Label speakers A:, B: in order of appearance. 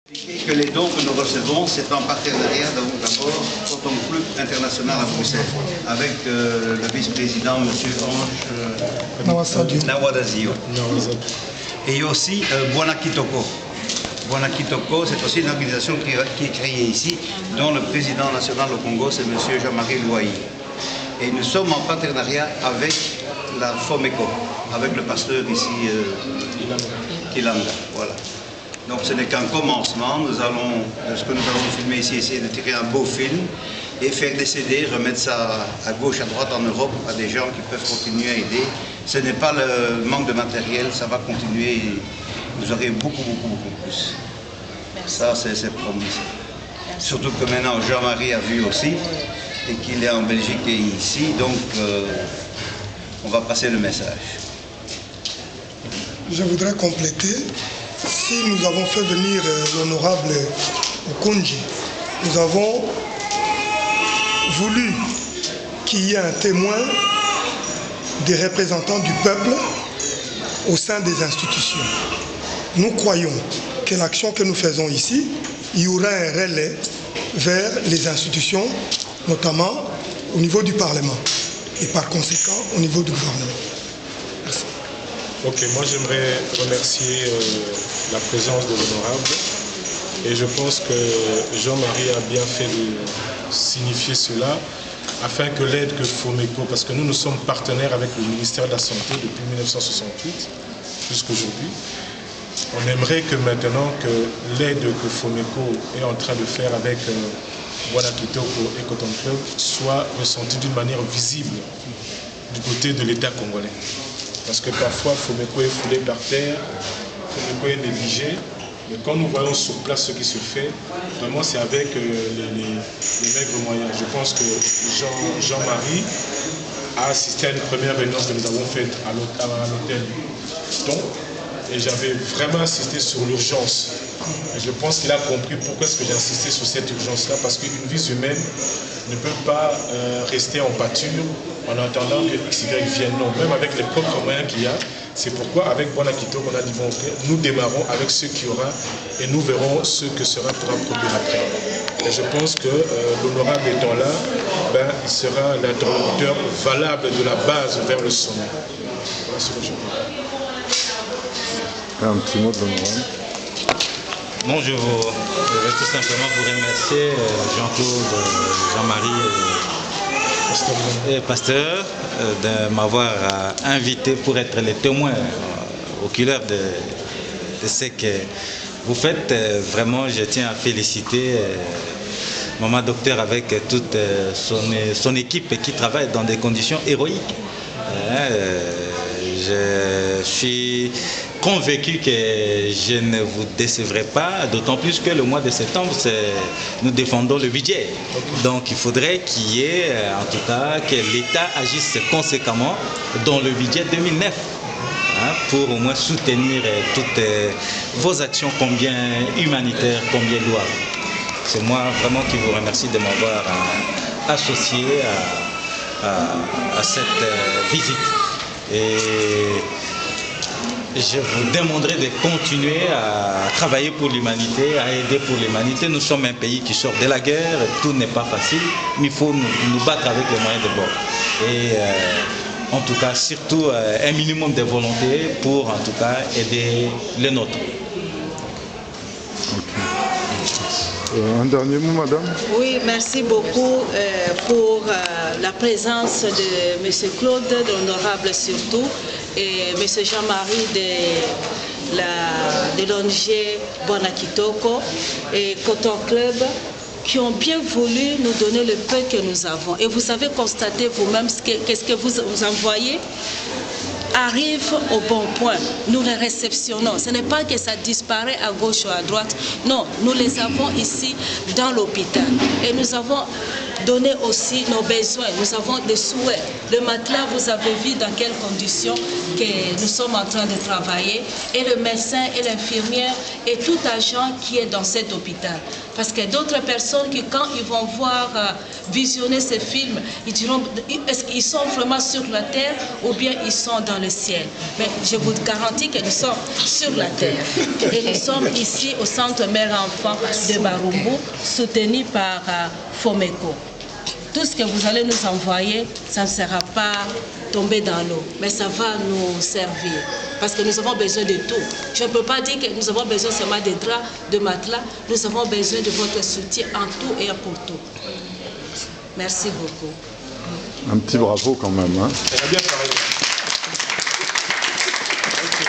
A: Que les dons que nous recevons, c'est en partenariat d'abord Coton Club International à Bruxelles, avec le vice-président M. Ange Nawadazio. Et aussi Bwana Kitoko. Bwana Kitoko, c'est aussi une organisation qui est créée ici, dont le président national au Congo, c'est M. Jean-Marie Louaï. Et nous sommes en partenariat avec la FOMECO, avec le pasteur ici, Kilanga. Voilà. Donc ce n'est qu'un commencement. Nous allons, ce que nous allons filmer ici, essayer de tirer un beau film et faire des CD, remettre ça à gauche, à droite en Europe à des gens qui peuvent continuer à aider. Ce n'est pas le manque de matériel, ça va continuer. Vous aurez beaucoup plus. Merci. Ça, c'est promis. Merci. Surtout que maintenant Jean-Marie a vu aussi et qu'il est en Belgique et ici, donc on va passer le message.
B: Je voudrais compléter. Si nous avons fait venir l'honorable Okonji, nous avons voulu qu'il y ait un témoin des représentants du peuple au sein des institutions. Nous croyons que l'action que nous faisons ici, il y aura un relais vers les institutions, notamment au niveau du Parlement et par conséquent au niveau du gouvernement. Merci.
C: Ok, moi j'aimerais remercier la présence de l'honorable et je pense que Jean-Marie a bien fait de signifier cela afin que l'aide que FOMECO, parce que nous sommes partenaires avec le ministère de la Santé depuis 1968 jusqu'aujourd'hui, on aimerait que maintenant que l'aide que FOMECO est en train de faire avec Bwana Kitoko et Coton Club soit ressentie d'une manière visible du côté de l'État congolais. Parce que parfois, FOMECO est foulé par terre, FOMECO est négligé, mais quand nous voyons sur place ce qui se fait, vraiment c'est avec les maigres moyens. Je pense que Jean-Marie a assisté à une première réunion que nous avons faite à l'hôtel Don, et j'avais vraiment insisté sur l'urgence. Et je pense qu'il a compris pourquoi est-ce que j'ai insisté sur cette urgence-là, parce qu'une vie humaine ne peut pas rester en pâture en attendant que XY vienne. Non, même avec les propres moyens qu'il y a, c'est pourquoi avec Bwana Kitoko, on a dit bon, nous démarrons avec ce qu'il y aura et nous verrons ce que sera pour produire après. Et je pense que l'honorable étant là, ben, il sera l'interlocuteur valable de la base vers le sommet. Voilà ce que je veux.
D: Un petit mot de l'honorable.
E: Bon, je vais tout simplement vous remercier, Jean-Claude, Jean-Marie et Pasteur, de m'avoir invité pour être les témoins oculaires de ce que vous faites. Vraiment, je tiens à féliciter Maman Docteur avec toute son équipe qui travaille dans des conditions héroïques. Je suis convaincu que je ne vous décevrai pas, d'autant plus que le mois de septembre, nous défendons le budget. Donc il faudrait qu'il y ait, en tout cas, que l'État agisse conséquemment dans le budget 2009 pour au moins soutenir toutes vos actions, combien humanitaires, combien louables. C'est moi vraiment qui vous remercie de m'avoir associé à cette visite. Et je vous demanderai de continuer à travailler pour l'humanité, à aider pour l'humanité. Nous sommes un pays qui sort de la guerre, tout n'est pas facile, mais il faut nous battre avec les moyens de bord. Et en tout cas, surtout un minimum de volonté pour en tout cas aider les nôtres.
D: Un dernier mot, madame? Oui,
F: merci beaucoup pour la présence de M. Claude, de l'honorable surtout, et M. Jean-Marie de l'ONG Bwana Kitoko et Coton Club, qui ont bien voulu nous donner le peu que nous avons. Et vous avez constaté vous-même qu'est-ce que vous envoyez arrive au bon point. Nous les réceptionnons. Ce n'est pas que ça disparaît à gauche ou à droite. Non, nous les avons ici dans l'hôpital. Et nous avons donner aussi nos besoins. Nous avons des souhaits. Le matelas, vous avez vu dans quelles conditions que nous sommes en train de travailler, et le médecin et l'infirmière et tout agent qui est dans cet hôpital. Parce que d'autres personnes qui, quand ils vont voir, visionner ces films, ils diront, est-ce qu'ils sont vraiment sur la terre ou bien ils sont dans le ciel? Mais je vous garantis que nous sommes sur la terre. Et nous sommes ici au Centre Mère-Enfant de Barumbu, soutenu par Fomeco. Tout ce que vous allez nous envoyer, ça ne sera pas tombé dans l'eau, mais ça va nous servir. Parce que nous avons besoin de tout. Je ne peux pas dire que nous avons besoin seulement de draps, de matelas. Nous avons besoin de votre soutien en tout et pour tout. Merci beaucoup.
D: Un petit bravo quand même. Hein.
C: Elle a bien travaillé.